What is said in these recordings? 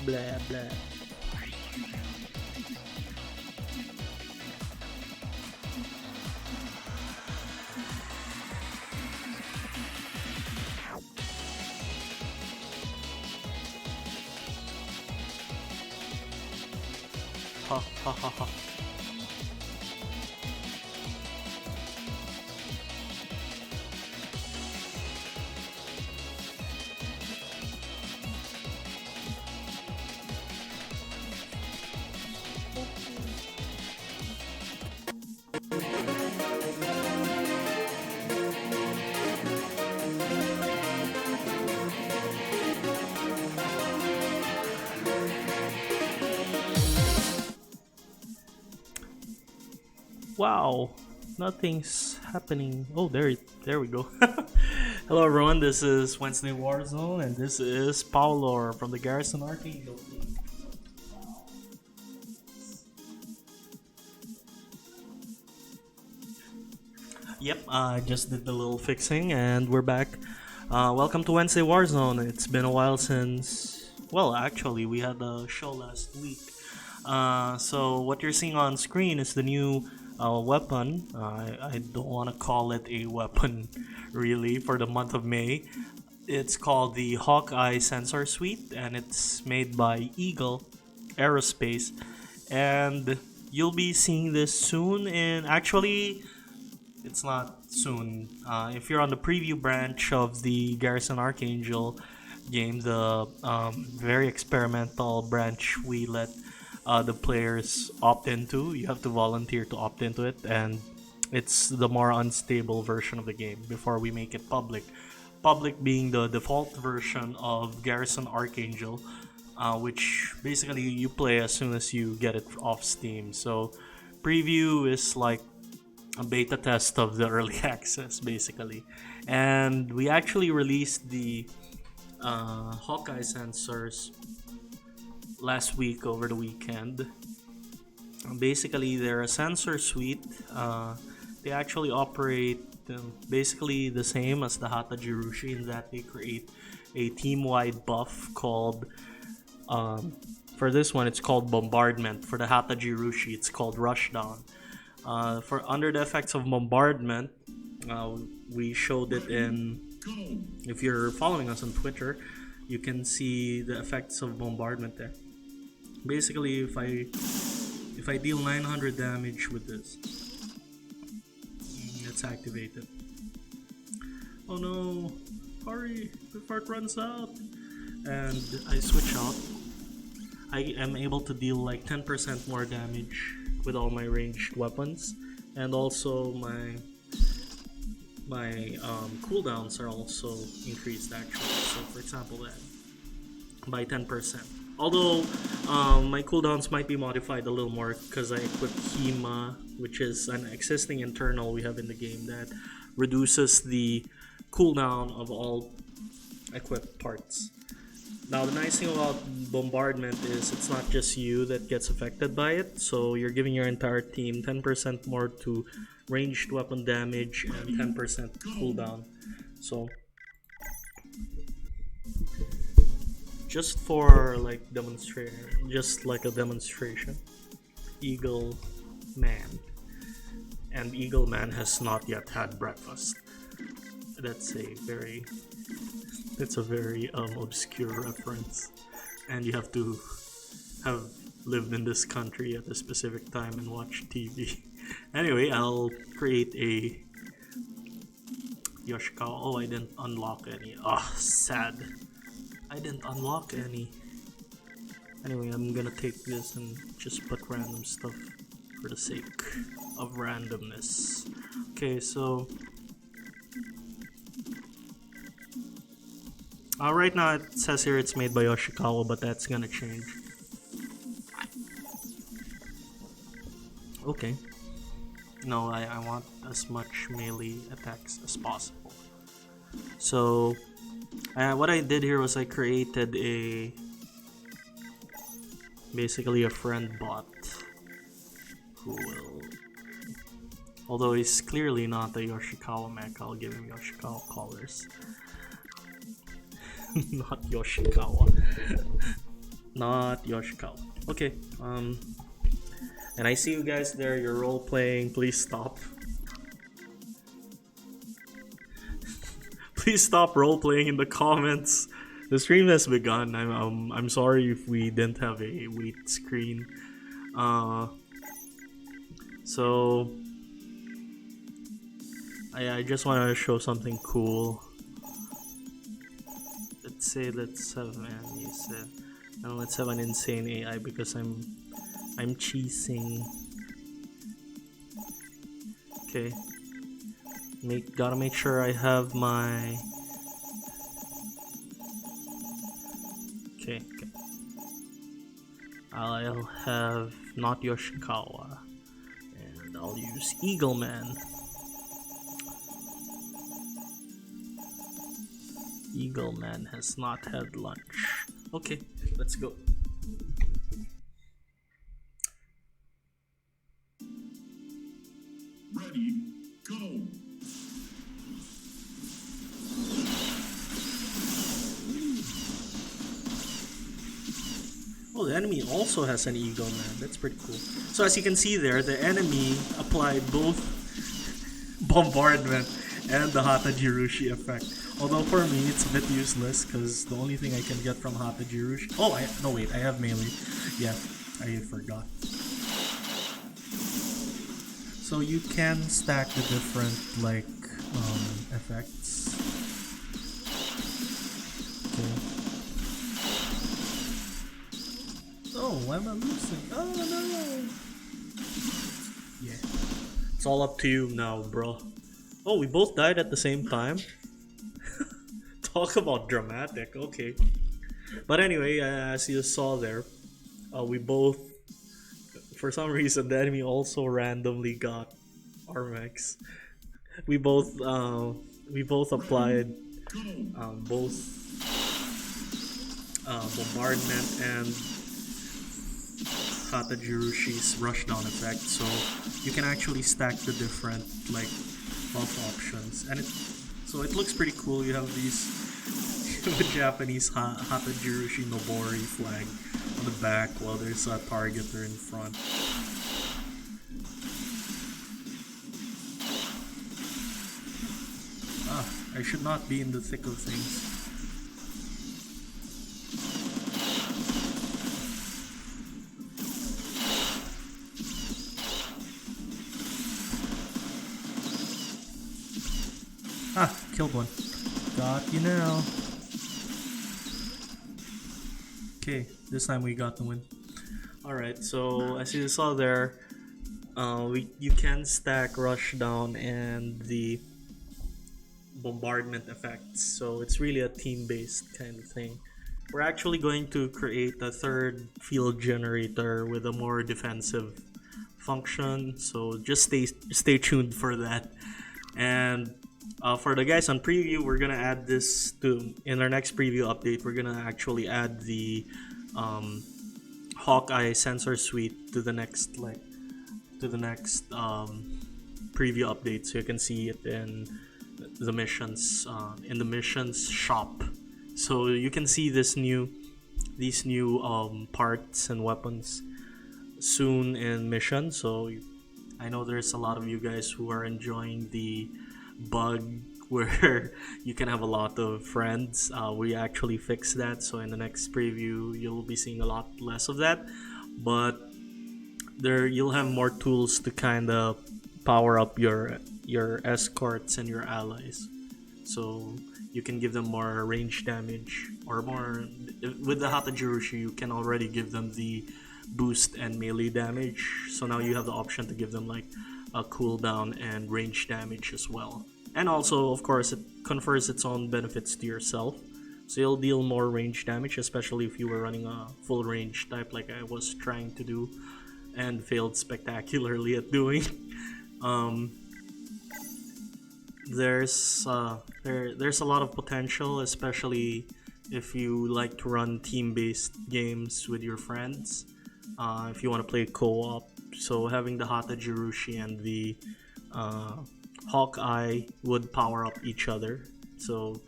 Blah blah. Ha ha ha ha. Wow, nothing's happening. Oh, there we go. Hello everyone, this is Wednesday Warzone, and this is Paolo from the Garrison Archangel team. Yep, I just did the little fixing, and we're back. Welcome to Wednesday Warzone. It's been a while since, well, actually, we had a show last week. So what you're seeing on screen is the new weapon. I don't want to call it a weapon really for the month of May. It's called the HAWKEYE Sensor Suite, and it's made by Eagle Aerospace, and you'll be seeing this soon. And actually, it's not soon. If you're on the preview branch of the Garrison Archangel game, the very experimental branch we let the players opt into. You have to volunteer to opt into it, and it's the more unstable version of the game before we make it public. Public being the default version of Garrison Archangel, which basically you play as soon as you get it off Steam. So preview is like a beta test of the early access basically, and we actually released the HAWKEYE sensors last week over the weekend. Basically, they're a sensor suite. They actually operate basically the same as the Hatajirushi in that they create a team-wide buff called, for this one it's called Bombardment. For the Hatajirushi it's called Rushdown. For under the effects of Bombardment, we showed it in, if you're following us on Twitter, you can see the effects of Bombardment there. Basically, if I deal 900 damage with this, it's activated. Oh no, hurry before it runs out. And I switch out, I am able to deal like 10% more damage with all my ranged weapons, and also my cooldowns are also increased actually. So for example, that by 10%. Although my cooldowns might be modified a little more because I equipped HEMA, which is an existing internal we have in the game that reduces the cooldown of all equipped parts. Now the nice thing about bombardment is it's not just you that gets affected by it, so you're giving your entire team 10% more to ranged weapon damage and 10% cooldown. So just for like just like a demonstration, Eagle Man, and Eagle Man has not yet had breakfast. That's a very obscure reference, and you have to have lived in this country at a specific time and watch TV. Anyway, I'll create a Yoshikawa. Oh, I didn't unlock any. Ah, sad. I didn't unlock any. Anyway, I'm gonna take this and just put random stuff for the sake of randomness. Okay, so right now it says here it's made by Yoshikawa, but that's gonna change. Okay. No, I want as much melee attacks as possible. So what I did here was I created basically a friend bot who will, although he's clearly not the Yoshikawa mech, I'll give him Yoshikawa colors. Not Yoshikawa. Not Yoshikawa. Okay, and I see you guys there, you're role playing, please stop. Please stop role playing in the comments. The stream has begun. I'm sorry if we didn't have a wait screen. So I just want to show something cool. Let's have enemies, and let's have an insane AI because I'm cheesing. Okay. Gotta make sure I have my. Okay. I'll have not Yoshikawa, and I'll use Eagle Man. Eagle Man has not had lunch. Okay, let's go. Ready, go. Oh, the enemy also has an Eagle Man. That's pretty cool. So as you can see there, the enemy applied both bombardment and the Hatajirushi effect. Although for me, it's a bit useless because the only thing I can get from Hatajirushi... Oh, no wait, I have melee. Yeah, I forgot. So you can stack the different, like, effects. Okay. Oh, why am I losing? Oh no! Yeah. It's all up to you now, bro. Oh, we both died at the same time? Talk about dramatic, okay. But anyway, as you saw there, we both, for some reason, the enemy also randomly got our mechs. We both applied both bombardment and Hatajirushi's rushdown effect, so you can actually stack the different like buff options, and it looks pretty cool. You have these the Japanese Hatajirushi Nobori flag on the back while there's a targeter in front. I should not be in the thick of things. Killed one. Got you now. Okay, this time we got the win. Alright, so as you saw there, you can stack rushdown and the bombardment effects, so it's really a team-based kind of thing. we're actually going to create a third field generator with a more defensive function. So just stay tuned for that. And for the guys on preview, we're gonna add this to in our next preview update. We're gonna actually add the HAWKEYE sensor suite to the next preview update, so you can see it in the missions shop. So you can see these new parts and weapons soon in mission. So I know there's a lot of you guys who are enjoying the bug where you can have a lot of friends. We actually fixed that, so in the next preview you'll be seeing a lot less of that, but there you'll have more tools to kind of power up your escorts and your allies, so you can give them more range damage, or more with the Hatajirushi you can already give them the boost and melee damage, so now you have the option to give them like a cooldown and range damage as well. And also, of course, it confers its own benefits to yourself, so you'll deal more range damage, especially if you were running a full range type like I was trying to do and failed spectacularly at doing. There's a lot of potential, especially if you like to run team-based games with your friends. If you want to play co-op, so having the Hatajirushi and the HAWKEYE would power up each other. So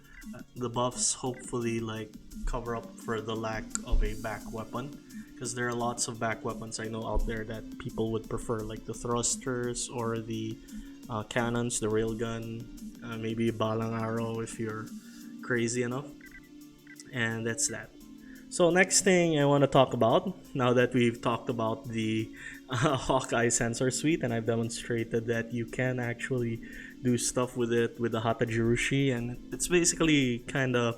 the buffs hopefully like cover up for the lack of a back weapon, because there are lots of back weapons I know out there that people would prefer, like the thrusters or the cannons, the railgun, maybe a balang arrow if you're crazy enough. And that's that. So next thing I want to talk about, now that we've talked about the HAWKEYE sensor suite and I've demonstrated that you can actually do stuff with it with the Hatajirushi, and it's basically kind of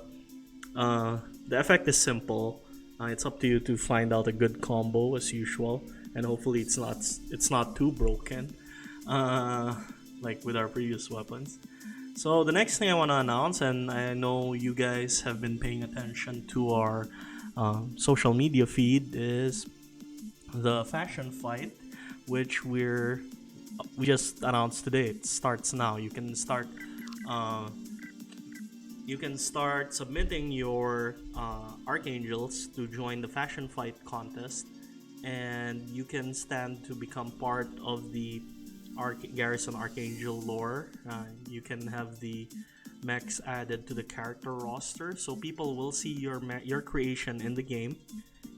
the effect is simple. It's up to you to find out a good combo as usual, and hopefully it's not too broken, like with our previous weapons. So the next thing I want to announce, and I know you guys have been paying attention to our social media feed, is the fashion fight, which we just announced today. It starts now. You can start submitting your Archangels to join the fashion fight contest, and you can stand to become part of the Garrison Archangel lore. You can have the mechs added to the character roster, so people will see your creation in the game.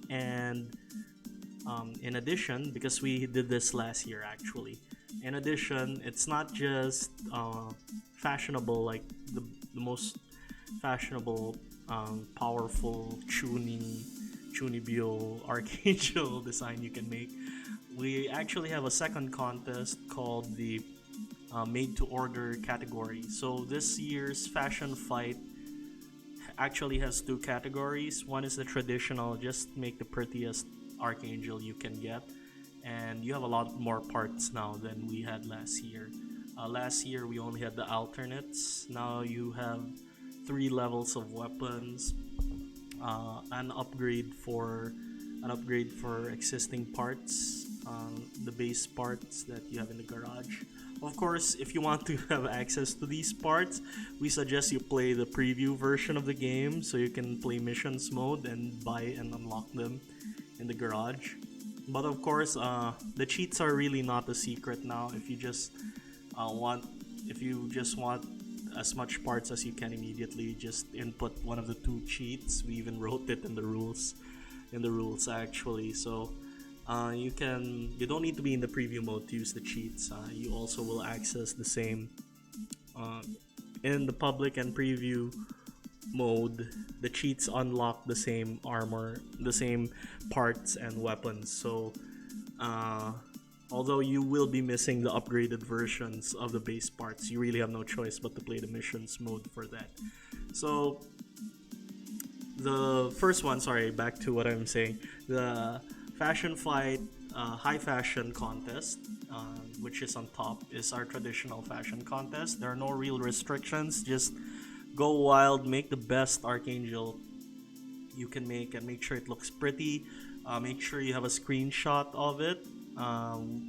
And in addition, because we did this last year actually, in addition, it's not just fashionable, like the most fashionable, powerful Chunibyo Archangel design you can make. We actually have a second contest called the made to order category. So this year's fashion fight actually has two categories. One is the traditional, just make the prettiest Archangel you can get, and you have a lot more parts now than we had last year. Last year we only had the alternates. Now you have 3 levels of weapons, an upgrade for existing parts, the base parts that you have in the garage. Of course, if you want to have access to these parts, we suggest you play the preview version of the game, so you can play missions mode and buy and unlock them in the garage. But of course, the cheats are really not a secret now. If you just want as much parts as you can immediately, just input one of the 2 cheats. We even wrote it in the rules actually. So you don't need to be in the preview mode to use the cheats. You also will access the same in the public and preview mode. The cheats unlock the same armor, the same parts and weapons. So although you will be missing the upgraded versions of the base parts, you really have no choice but to play the missions mode for that. So the first one, sorry, back to what I'm saying, the fashion fight high fashion contest, which is on top, is our traditional fashion contest. There are no real restrictions, just go wild, make the best Archangel you can make, and make sure it looks pretty. Make sure you have a screenshot of it.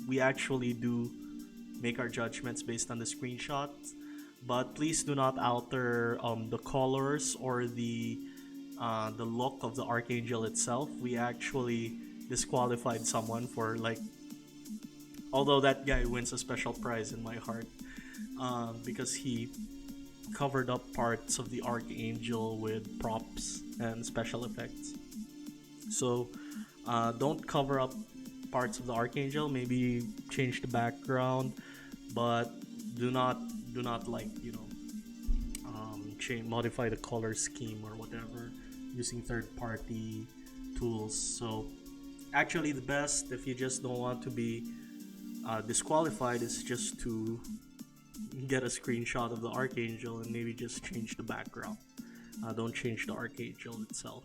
We actually do make our judgments based on the screenshots, but please do not alter the colors or the look of the Archangel itself. We actually disqualified someone for, like, although that guy wins a special prize in my heart, because he covered up parts of the Archangel with props and special effects. So don't cover up parts of the Archangel. Maybe change the background, but do not like, you know, modify the color scheme or whatever using third-party tools. So actually, the best, if you just don't want to be disqualified, is just to get a screenshot of the Archangel and maybe just change the background. Don't change the Archangel itself.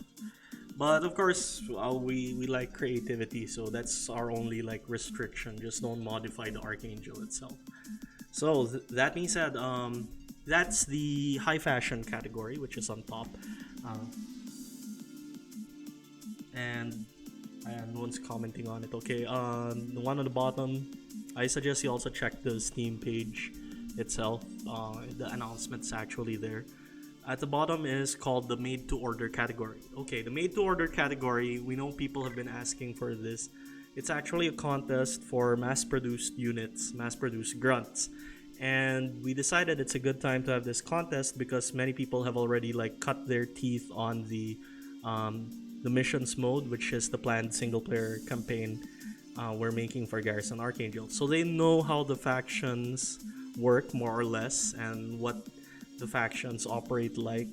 But of course, we like creativity, so that's our only like restriction. Just don't modify the Archangel itself. So that being said, that's the high fashion category, which is on top, and no one's commenting on it. Okay, the one on the bottom, I suggest you also check the Steam page itself. The announcement's actually there. At the bottom is called the made to order category. Okay, the made to order category, we know people have been asking for this. It's actually a contest for mass produced units, mass produced grunts. And we decided it's a good time to have this contest because many people have already like cut their teeth on the missions mode, which is the planned single player campaign we're making for Garrison Archangel. So they know how the factions work more or less and what the factions operate like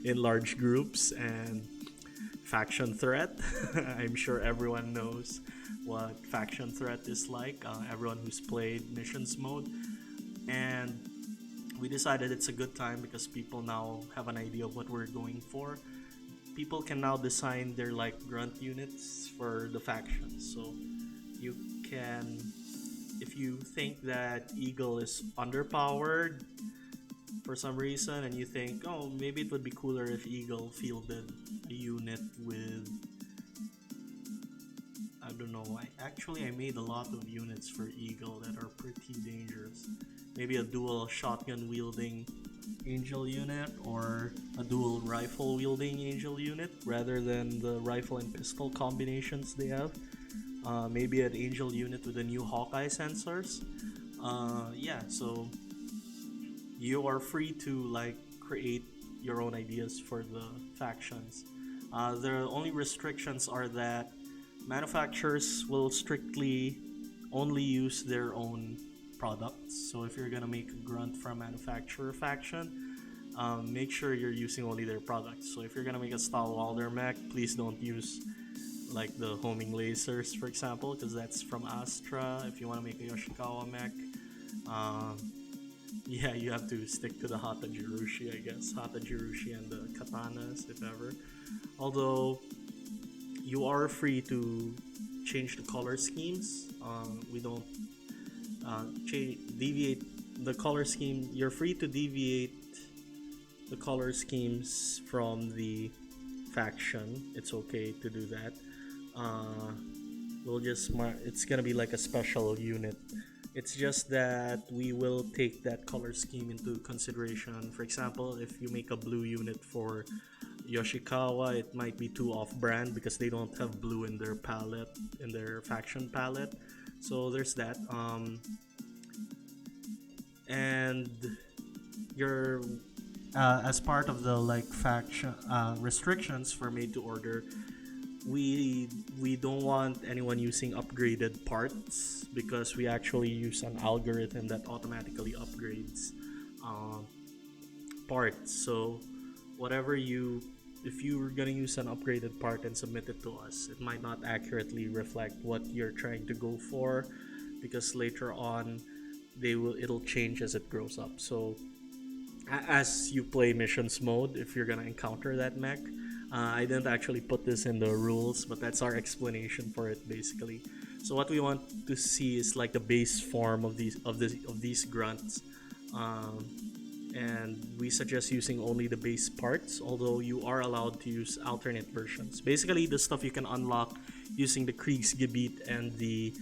in large groups and faction threat. I'm sure everyone knows what faction threat is like, everyone who's played missions mode. And we decided it's a good time because people now have an idea of what we're going for. People can now design their like grunt units for the factions. So you can, if you think that Eagle is underpowered for some reason and you think, oh, maybe it would be cooler if Eagle fielded a unit with, I don't know, I made a lot of units for Eagle that are pretty dangerous. Maybe a dual shotgun wielding Angel unit or a dual rifle wielding Angel unit rather than the rifle and pistol combinations they have. Maybe an Angel unit with the new HAWKEYE sensors. Yeah, so you are free to like create your own ideas for the factions. The only restrictions are that manufacturers will strictly only use their own products. So if you're gonna make a grunt from a manufacturer faction, make sure you're using only their products. So if you're gonna make a Stalwalder mech, please don't use like the homing lasers, for example, because that's from Astra. If you want to make a Yoshikawa mech, yeah, you have to stick to the Hatajirushi, I guess. Hatajirushi and the katanas, if ever. Although, you are free to change the color schemes. We don't deviate the color scheme. You're free to deviate the color schemes from the faction. It's okay to do that. We'll just it's gonna be like a special unit. It's just that we will take that color scheme into consideration. For example, if you make a blue unit for Yoshikawa, it might be too off-brand because they don't have blue in their palette, in their faction palette. So there's that. And you're as part of the like faction restrictions for made to order, we don't want anyone using upgraded parts because we actually use an algorithm that automatically upgrades parts. So whatever if you're gonna use an upgraded part and submit it to us, it might not accurately reflect what you're trying to go for because later on it'll change as it grows up. So as you play missions mode, if you're gonna encounter that mech, I didn't actually put this in the rules, but that's our explanation for it basically. So what we want to see is like the base form of these grunts. and we suggest using only the base parts, although you are allowed to use alternate versions. Basically, the stuff you can unlock using the Kriegsgebiet and the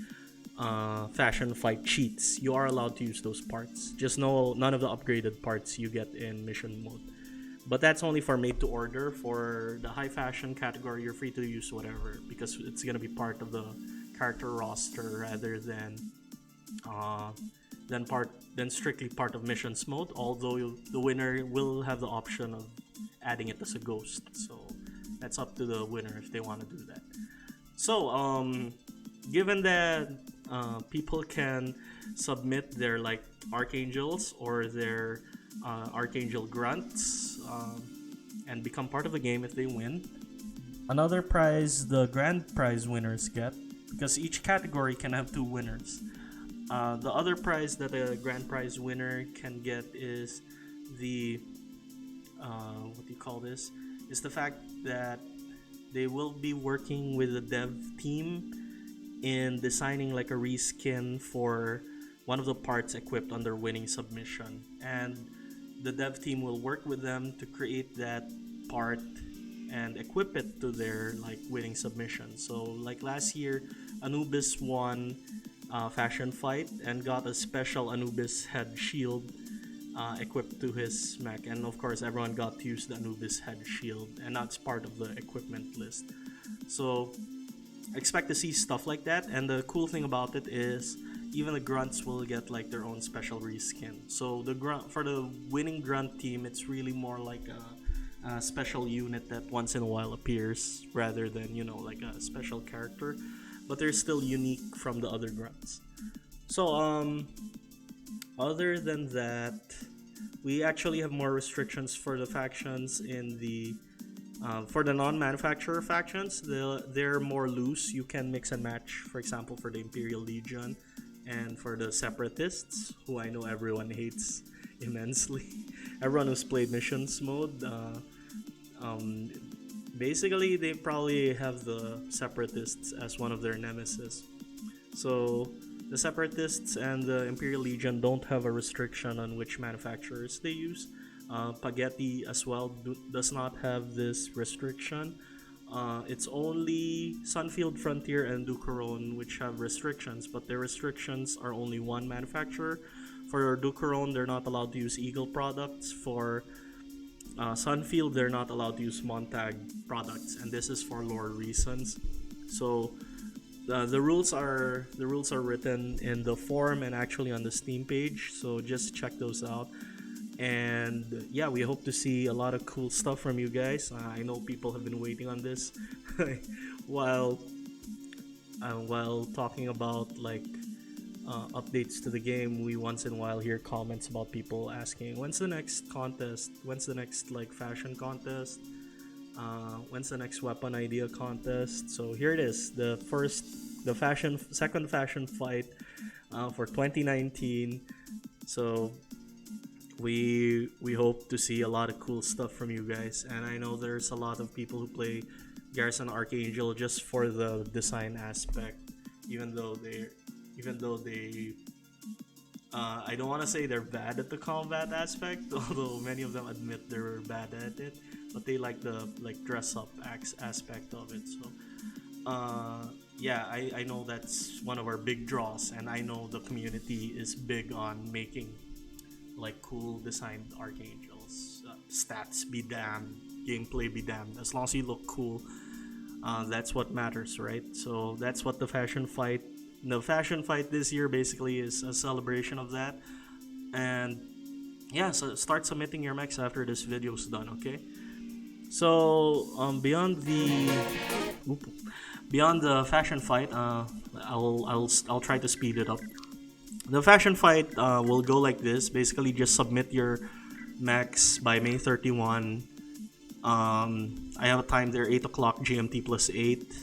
Fashion Fight cheats, you are allowed to use those parts. Just know none of the upgraded parts you get in mission mode. But that's only for made to order. For the high fashion category, you're free to use whatever because it's gonna be part of the character roster rather than strictly part of missions mode. Although the winner will have the option of adding it as a ghost, so that's up to the winner if they want to do that. So given that people can submit their like archangels or their archangel grunts and become part of the game if they win. Another prize the grand prize winners get, because each category can have 2 winners. The other prize that a grand prize winner can get is the what do you call this? Is the fact that they will be working with the dev team in designing like a reskin for one of the parts equipped on their winning submission, and the dev team will work with them to create that part and equip it to their like winning submission. So like last year, Anubis won Fashion Fight and got a special Anubis head shield equipped to his mech, and of course everyone got to use the Anubis head shield, and that's part of the equipment list. So expect to see stuff like that, and the cool thing about it is even the grunts will get like their own special reskin. So the grunt for the winning grunt team, it's really more like a special unit that once in a while appears rather than like a special character, but they're still unique from the other grunts. So other than that, we actually have more restrictions for the factions in the for the non-manufacturer factions. They're more loose. You can mix and match, for example, for the Imperial Legion and for the Separatists, who I know everyone hates immensely. Everyone who's played missions mode, basically they probably have the Separatists as one of their nemesis. So the Separatists and the Imperial Legion don't have a restriction on which manufacturers they use. Spaghetti as well does not have this restriction. It's only Sunfield, Frontier, and Ducaron which have restrictions, but their restrictions are only one manufacturer. For Ducaron, they're not allowed to use Eagle products. For Sunfield, they're not allowed to use Montag products, and this is for lore reasons. So the rules are written in the forum and actually on the Steam page. So just check those out. And yeah, we hope to see a lot of cool stuff from you guys. I know people have been waiting on this while talking about like updates to the game. We once in a while hear comments about people asking, when's the next contest, when's the next like fashion contest, when's the next weapon idea contest. So here it is, the second fashion fight for 2019. So we hope to see a lot of cool stuff from you guys, and I know there's a lot of people who play Garrison Archangel just for the design aspect, even though they I don't want to say they're bad at the combat aspect, although many of them admit they're bad at it, but they like the dress up aspect of it. So yeah, I know that's one of our big draws, and I know the community is big on making like cool designed archangels. Stats be damned, gameplay be damned. As long as you look cool, that's what matters, right? So that's what the fashion fight this year basically is, a celebration of that. And yeah, so start submitting your mechs after this video's done, okay? So beyond the fashion fight, I'll try to speed it up. The fashion fight will go like this. Basically, just submit your mechs by May 31. I have a time there, 8 o'clock GMT plus 8.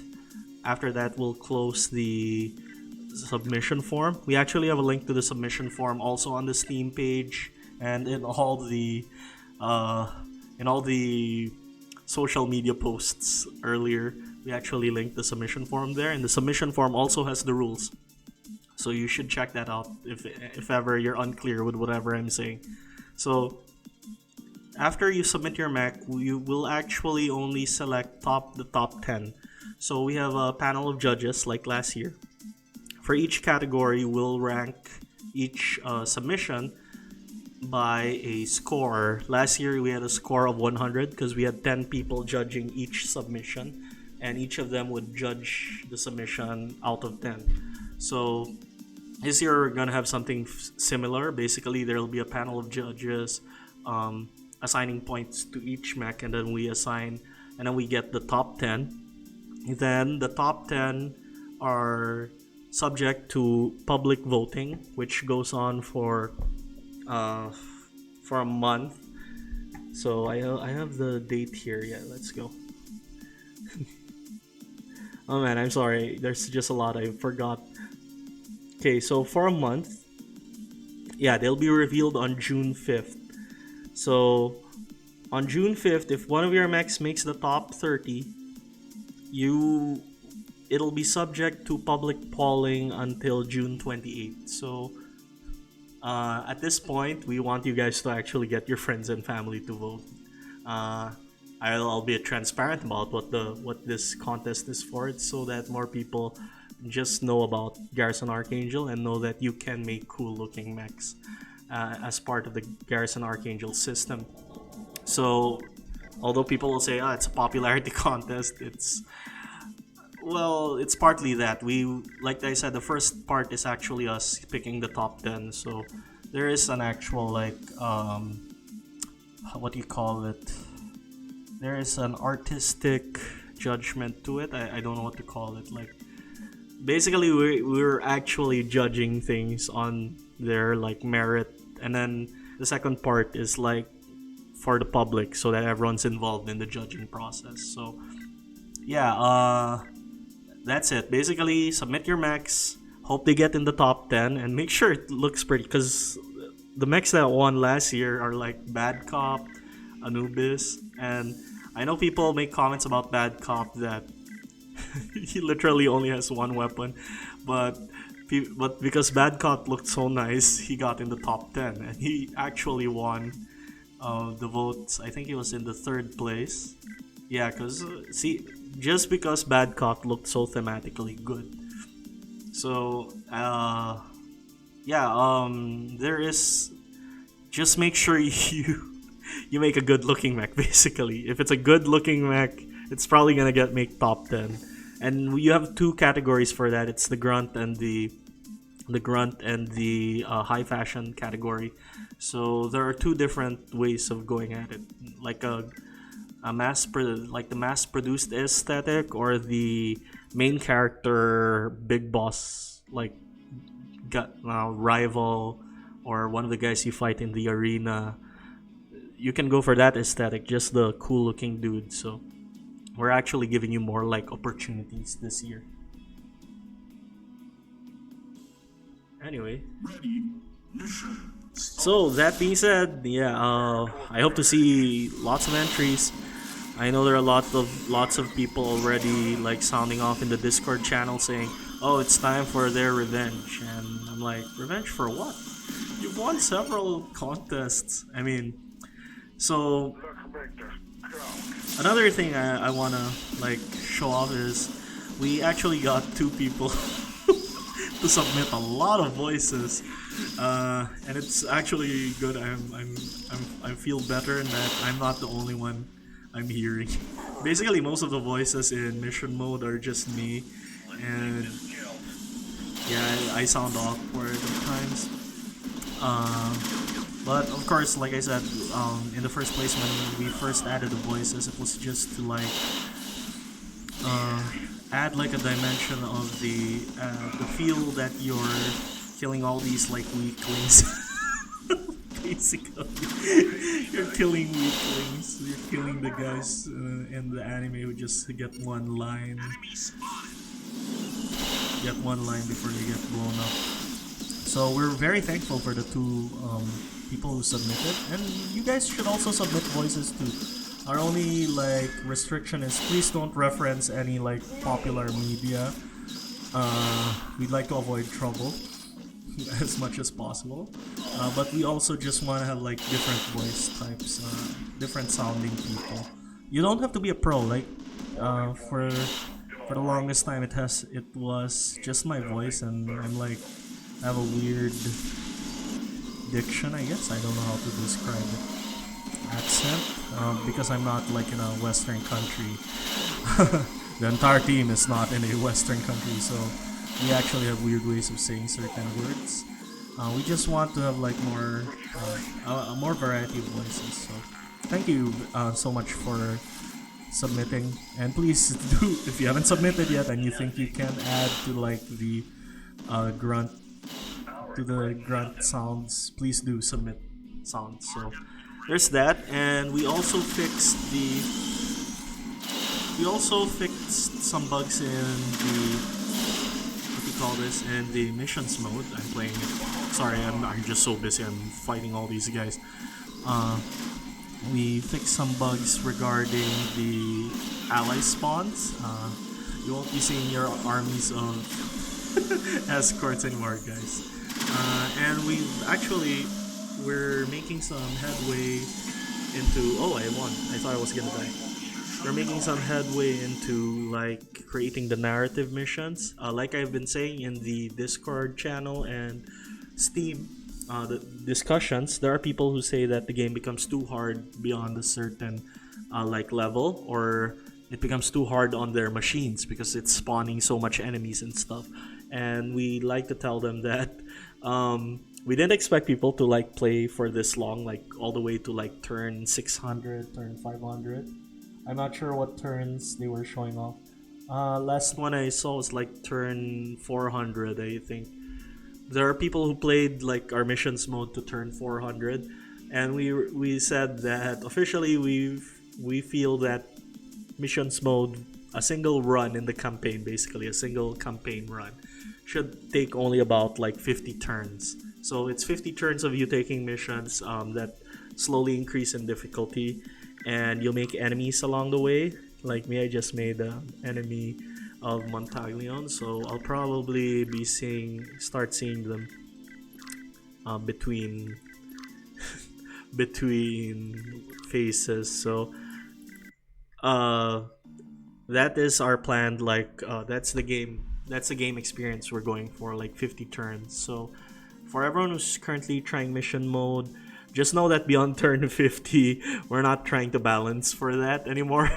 After that, we'll close the submission form. We actually have a link to the submission form also on the Steam page and in all the social media posts earlier. We actually linked the submission form there, and the submission form also has the rules. So you should check that out if ever you're unclear with whatever I'm saying. So after you submit your mech, you will actually only select the top 10. So we have a panel of judges like last year. For each category, we'll rank each submission by a score. Last year we had a score of 100 because we had 10 people judging each submission, and each of them would judge the submission out of 10. So this year we're gonna have something similar. Basically, there will be a panel of judges assigning points to each mech, and then we get the top 10. Then the top 10 are subject to public voting, which goes on for a month. So I have the date here. Yeah, let's go. Oh man, I'm sorry. There's just a lot I forgot. Okay, so for a month, yeah, they'll be revealed on June 5th. So on June 5th, if one of your mechs makes the top 30, it'll be subject to public polling until June 28th. So at this point, we want you guys to actually get your friends and family to vote. I'll be transparent about what this contest is for. It's so that more people just know about Garrison Archangel and know that you can make cool looking mechs as part of the Garrison Archangel system. So although people will say, it's a popularity contest, it's partly that. Like I said, the first part is actually us picking the top 10. So there is an actual what do you call it? There is an artistic judgment to it. I don't know what to call it. Like, basically we're actually judging things on their like merit, and then the second part is like for the public, so that everyone's involved in the judging process. So yeah, that's it. Basically, submit your mechs, hope they get in the top 10, and make sure it looks pretty, because the mechs that won last year are like Bad Cop, Anubis, and I know people make comments about Bad Cop that he literally only has one weapon, but because Bad Cop looked so nice, he got in the top 10, and he actually won the votes. I think he was in the 3rd place. Yeah, because just because Bad Cop looked so thematically good. So there is, just make sure you make a good looking mech. Basically, if it's a good looking mech, it's probably gonna make top 10. And you have 2 categories for that. It's the grunt and the high fashion category. So there are 2 different ways of going at it, like the mass produced aesthetic, or the main character big boss, like rival, or one of the guys you fight in the arena. You can go for that aesthetic, just the cool looking dude. So we're actually giving you more like opportunities this year. Anyway, so that being said, I hope to see lots of entries. I know there are lots of people already like sounding off in the Discord channel saying, "Oh, it's time for their revenge," and I'm like, "Revenge for what? You've won several contests." I mean, so another thing I wanna like show off is we actually got 2 people to submit a lot of voices, and it's actually good. I feel better in that I'm not the only one I'm hearing. Basically, most of the voices in mission mode are just me, and yeah, I sound awkward at times. But of course, like I said, in the first place, when we first added the voices, it was just to like add like a dimension of the feel that you're killing all these like weaklings. Basically, you're killing weaklings. You're killing the guys in the anime who just get one line. Get one line before they get blown up. So we're very thankful for the 2 people who submitted, and you guys should also submit voices too. Our only like restriction is please don't reference any like popular media. We'd like to avoid trouble as much as possible, but we also just want to have like different voice types. different sounding people. You don't have to be a pro. Like for the longest time, it was just my voice, and I'm like I have a weird diction. I guess I don't know how to describe it. Accent, because I'm not like in a Western country. The entire team is not in a Western country, so we actually have weird ways of saying certain words. We just want to have like more variety of voices. So thank you so much for submitting, and please do, if you haven't submitted yet and you think you can add to like the grunt sounds, please do submit sounds. So there's that, and we also fixed some bugs in the what do you call this, in the missions mode. I'm playing it. Sorry, I'm just so busy. I'm fighting all these guys. We fixed some bugs regarding the ally spawns. You won't be seeing your armies of escorts anymore, guys. And we're making some headway into. Oh, I won. I thought I was gonna die. We're making some headway into like creating the narrative missions. Like I've been saying in the Discord channel and Steam, the discussions, there are people who say that the game becomes too hard beyond a certain like level, or it becomes too hard on their machines because it's spawning so much enemies and stuff. And we like to tell them that we didn't expect people to like play for this long, like all the way to like turn 600, turn 500. I'm not sure what turns they were showing off. Last one I saw was like turn 400, I think. There are people who played like our missions mode to turn 400, and we said that officially we feel that missions mode, a single run in the campaign, basically a single campaign run, should take only about like 50 turns. So it's 50 turns of you taking missions that slowly increase in difficulty, and you'll make enemies along the way. Like me, I just made an enemy of Montaglion, so I'll probably be start seeing them between between phases. So that is our plan. Like that's the game experience we're going for, like 50 turns. So for everyone who's currently trying mission mode, just know that beyond turn 50, we're not trying to balance for that anymore.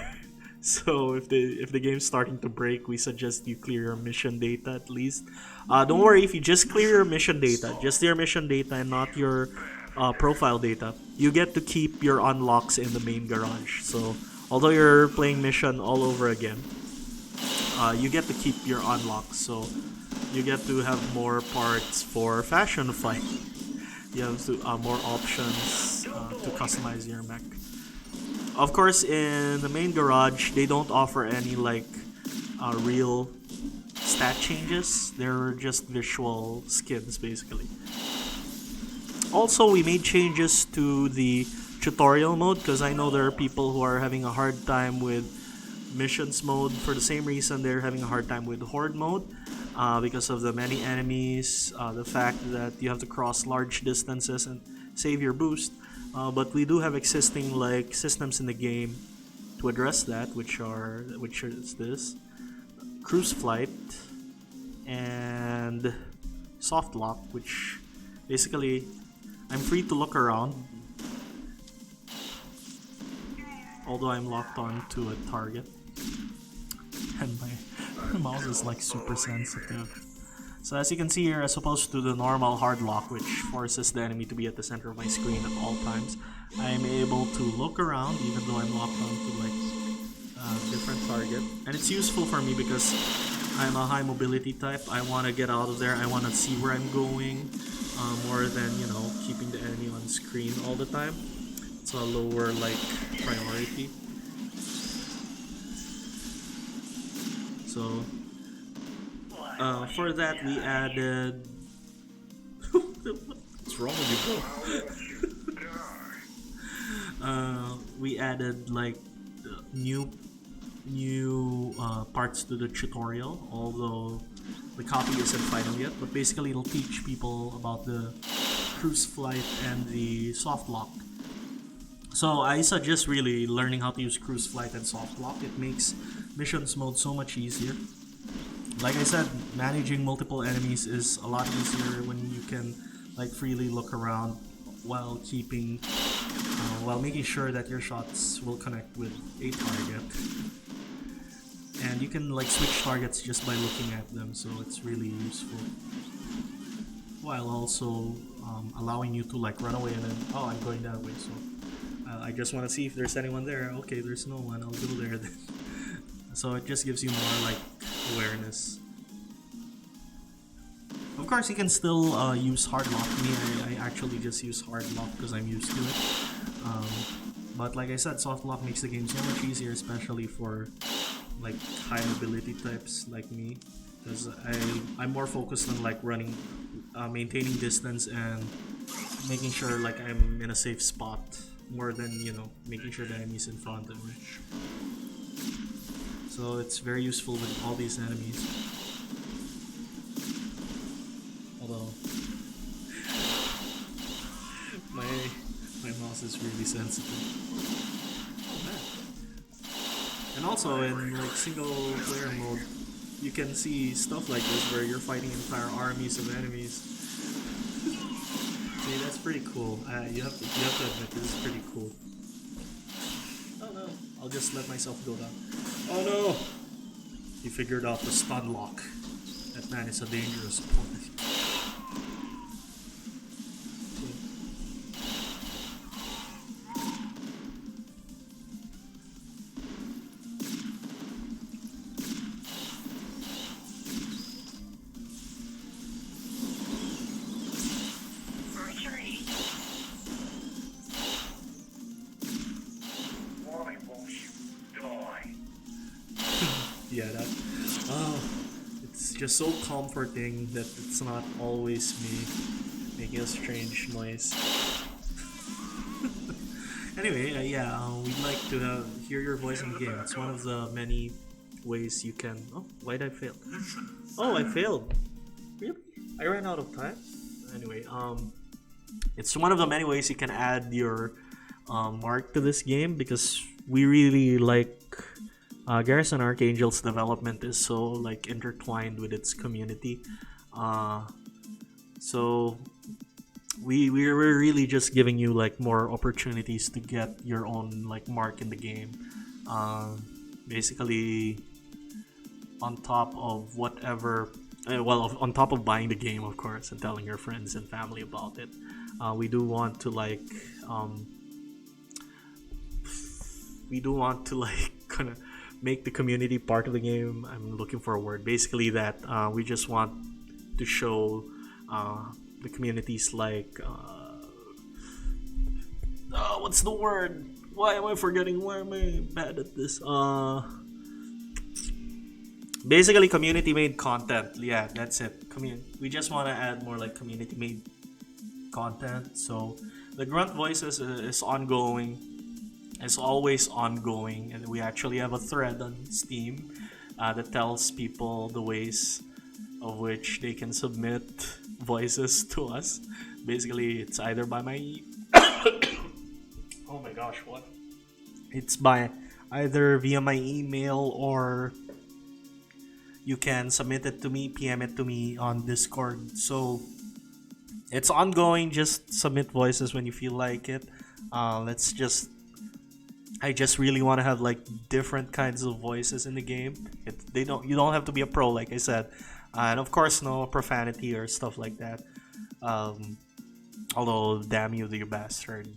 So if the game's starting to break, we suggest you clear your mission data at least. Don't worry if you just clear your mission data, and not your profile data. You get to keep your unlocks in the main garage. So although you're playing mission all over again, you get to keep your unlocks. So you get to have more parts for Fashion Fight. You have more options to customize your mech. Of course, in the main garage, they don't offer any like real stat changes. They're just visual skins, basically. Also, we made changes to the tutorial mode because I know there are people who are having a hard time with missions mode for the same reason they're having a hard time with horde mode. Because of the many enemies, the fact that you have to cross large distances and save your boost. But we do have existing like systems in the game to address that, which is this cruise flight and soft lock, which basically I'm free to look around, although I'm locked on to a target, and my mouse is like super sensitive. So as you can see here, as opposed to the normal hard lock, which forces the enemy to be at the center of my screen at all times, I am able to look around even though I'm locked onto like a different target. And it's useful for me because I'm a high mobility type. I want to get out of there. I want to see where I'm going more than, keeping the enemy on screen all the time. It's a lower like priority. So for that we added what's wrong with you, bro? We added like new parts to the tutorial, although the copy isn't final yet, but basically it'll teach people about the cruise flight and the soft lock. So I suggest really learning how to use cruise flight and soft lock. It makes missions mode so much easier. Like I said, managing multiple enemies is a lot easier when you can like freely look around while keeping while making sure that your shots will connect with a target. And you can like switch targets just by looking at them, so it's really useful. While also allowing you to like run away and then, oh, I'm going that way, so I just want to see if there's anyone there. Okay, there's no one, I'll go there then. So it just gives you more like awareness. Of course, you can still use hard lock. Me, I actually just use hard lock because I'm used to it. But like I said, soft lock makes the game so much easier, especially for like high mobility types like me, because I'm more focused on like running, maintaining distance and making sure like I'm in a safe spot more than making sure the enemy's in front of me. So it's very useful with all these enemies. Although my mouse is really sensitive. Oh, man. And also in like single player mode, you can see stuff like this where you're fighting entire armies of enemies. See, that's pretty cool. You have to admit this is pretty cool. Oh no, I'll just let myself go down. Oh no! He figured out the stun lock. That man is a dangerous opponent. Yeah, that. Oh, it's just so comforting that it's not always me making a strange noise. Anyway, we'd like to hear your voice in the game. It's one of the many ways you can. Oh, why'd I fail? Oh, I failed. Really? I ran out of time. Anyway, it's one of the many ways you can add your mark to this game, because we really like. Garrison Archangel's development is so like intertwined with its community, so we're really just giving you like more opportunities to get your own like mark in the game. Basically, on top of whatever, on top of buying the game, of course, and telling your friends and family about it, we do want to like kind of make the community part of the game. I'm looking for a word. Basically, that we just want to show the communities like what's the word? Why am I forgetting? Why am I bad at this? Basically, community-made content. Yeah, that's it. We just want to add more like community-made content. So the grunt voices is ongoing. It's always ongoing, and we actually have a thread on Steam that tells people the ways of which they can submit voices to us. Basically, it's either by my oh my gosh, what? It's by either via my email, or you can submit it to me, PM it to me on Discord. So it's ongoing. Just submit voices when you feel like it. I just really want to have like different kinds of voices in the game. You don't have to be a pro, like I said, and of course no profanity or stuff like that. Although damn you, you bastard,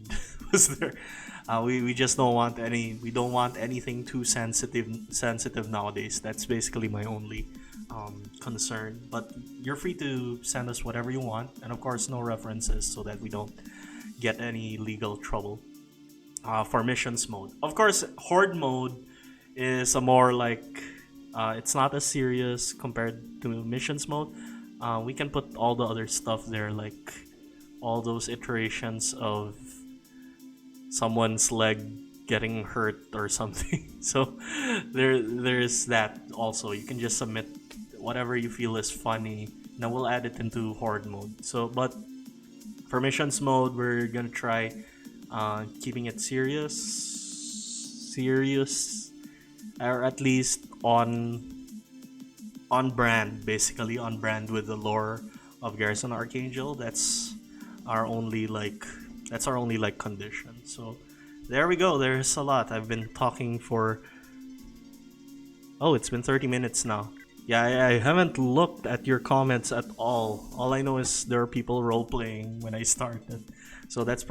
was there? We just don't want any. We don't want anything too sensitive nowadays. That's basically my only concern. But you're free to send us whatever you want, and of course no references, so that we don't get any legal trouble. For missions mode. Of course, horde mode is a more like it's not as serious compared to missions mode. We can put all the other stuff there, like all those iterations of someone's leg getting hurt or something. So there's that also. You can just submit whatever you feel is funny. Now we'll add it into horde mode. So, but for missions mode, we're gonna try keeping it serious, or at least on brand, basically on brand with the lore of Garrison Archangel. That's our only like condition. So there we go. There's a lot. I've been talking for, oh, it's been 30 minutes now. Yeah, I haven't looked at your comments at all. All I know is there are people role playing when I started. So this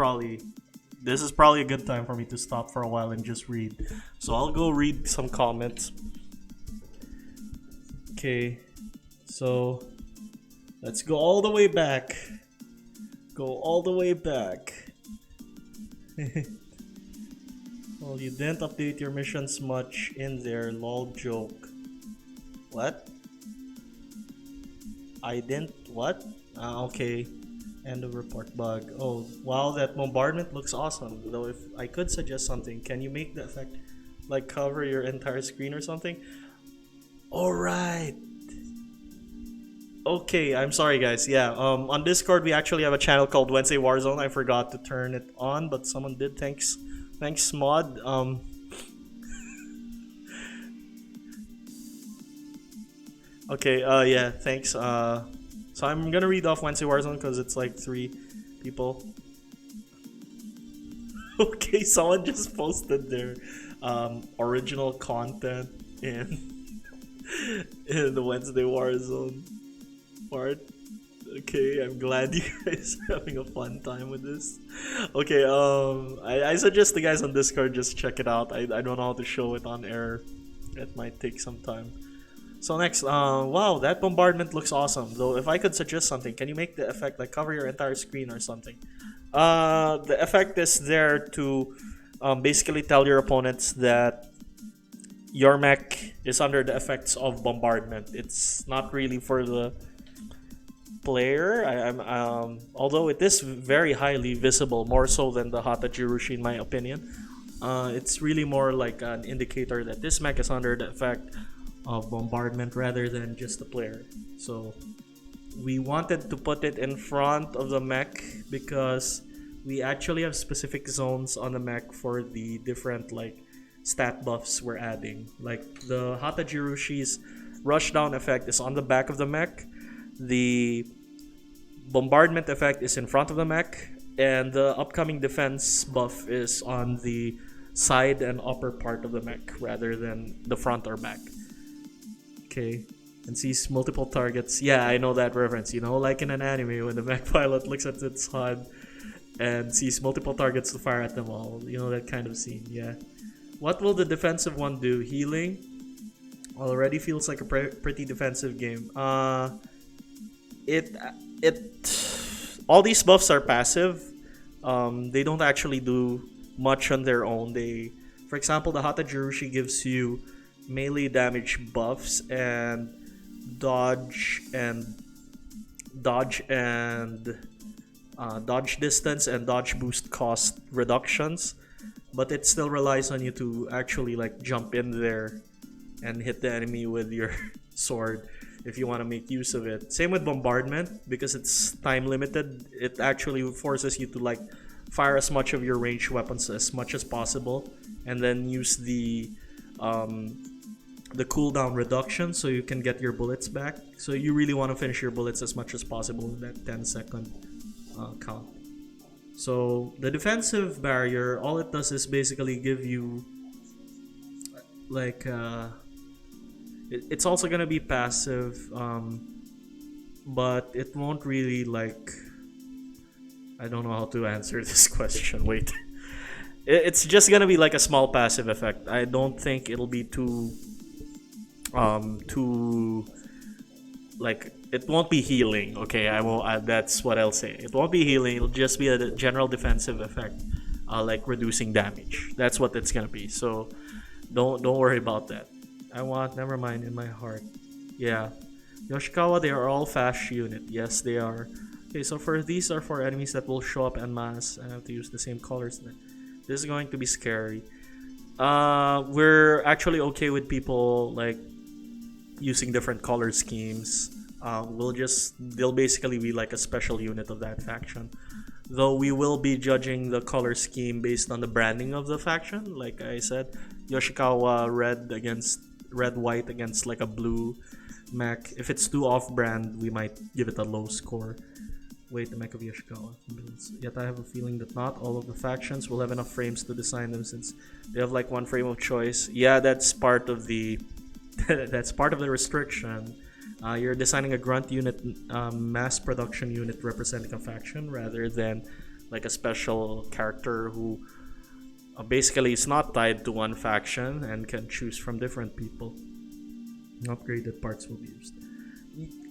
is probably a good time for me to stop for a while and just read. So I'll go read some comments. Okay, so let's go all the way back. Go all the way back. Well, you didn't update your missions much in there, lol joke. What? I didn't what? Okay. End of report bug. Oh, wow, that bombardment looks awesome. Though if I could suggest something, can you make the effect like cover your entire screen or something? Alright. Okay, I'm sorry guys. Yeah, on Discord we actually have a channel called Wednesday Warzone. I forgot to turn it on, but someone did. Thanks mod. Okay, yeah, thanks. So I'm gonna read off Wednesday Warzone because it's like 3 people. Okay, someone just posted their original content in the Wednesday Warzone part. Okay, I'm glad you guys are having a fun time with this. Okay, I suggest the guys on Discord just check it out. I don't know how to show it on air. It might take some time. So next, wow, that bombardment looks awesome. Though if I could suggest something, can you make the effect like cover your entire screen or something? The effect is there to basically tell your opponents that your mech is under the effects of bombardment. It's not really for the player. Although it is very highly visible, more so than the Hata Jirushi in my opinion. It's really more like an indicator that this mech is under the effect of bombardment rather than just the player. So we wanted to put it in front of the mech because we actually have specific zones on the mech for the different like stat buffs we're adding. Like the Hata Jirushi's rushdown effect is on the back of the mech. The bombardment effect is in front of the mech, and the upcoming defense buff is on the side and upper part of the mech rather than the front or back. Okay, and sees multiple targets. Yeah, I know that reference. You know, like in an anime when the mech pilot looks at its HUD and sees multiple targets to fire at them all. You know, that kind of scene. Yeah. What will the defensive one do? Healing? Already feels like a pretty defensive game. All these buffs are passive. They don't actually do much on their own. For example, the Hata Jirushi gives you melee damage buffs and dodge distance and dodge boost cost reductions, but it still relies on you to actually like jump in there and hit the enemy with your sword if you want to make use of it. Same with bombardment, because it's time limited. It actually forces you to like fire as much of your ranged weapons as much as possible, and then use the cooldown reduction so you can get your bullets back. So you really want to finish your bullets as much as possible in that 10-second count. So the defensive barrier, all it does is basically give you like it's also gonna be passive, but it won't really like, I don't know how to answer this question. Wait, it's just gonna be like a small passive effect. I don't think it'll be too like, it won't be healing. Okay, I won't. That's what I'll say. It won't be healing. It'll just be a general defensive effect, like reducing damage. That's what it's gonna be. So don't worry about that. Never mind, in my heart. Yeah, Yoshikawa, they are all fast unit. Yes, they are. Okay, so these are for enemies that will show up en masse. I have to use the same colors. This is going to be scary. We're actually okay with people like using different color schemes. They'll basically be like a special unit of that faction. Though we will be judging the color scheme based on the branding of the faction. Like I said, Yoshikawa red white against like a blue mech. If it's too off-brand, we might give it a low score. Wait, the mech of Yoshikawa. Yet I have a feeling that not all of the factions will have enough frames to design them since they have like one frame of choice. Yeah, that's part of the that's part of the restriction. You're designing a grunt unit, mass production unit representing a faction rather than like a special character who basically is not tied to one faction and can choose from different people. No upgraded parts will be used.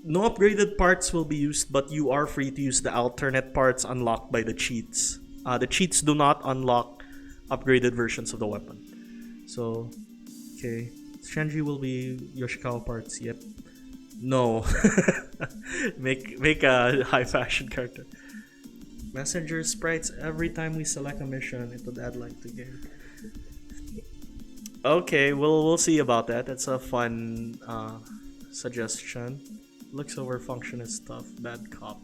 No upgraded parts will be used, but you are free to use the alternate parts unlocked by the cheats. The cheats do not unlock upgraded versions of the weapon. So, okay. Shenji will be Yoshikawa parts, yep. No. make a high fashion character. Messenger sprites every time we select a mission, it would add light to game. Okay, we'll see about that. That's a fun suggestion. Looks over function is tough. Bad cop.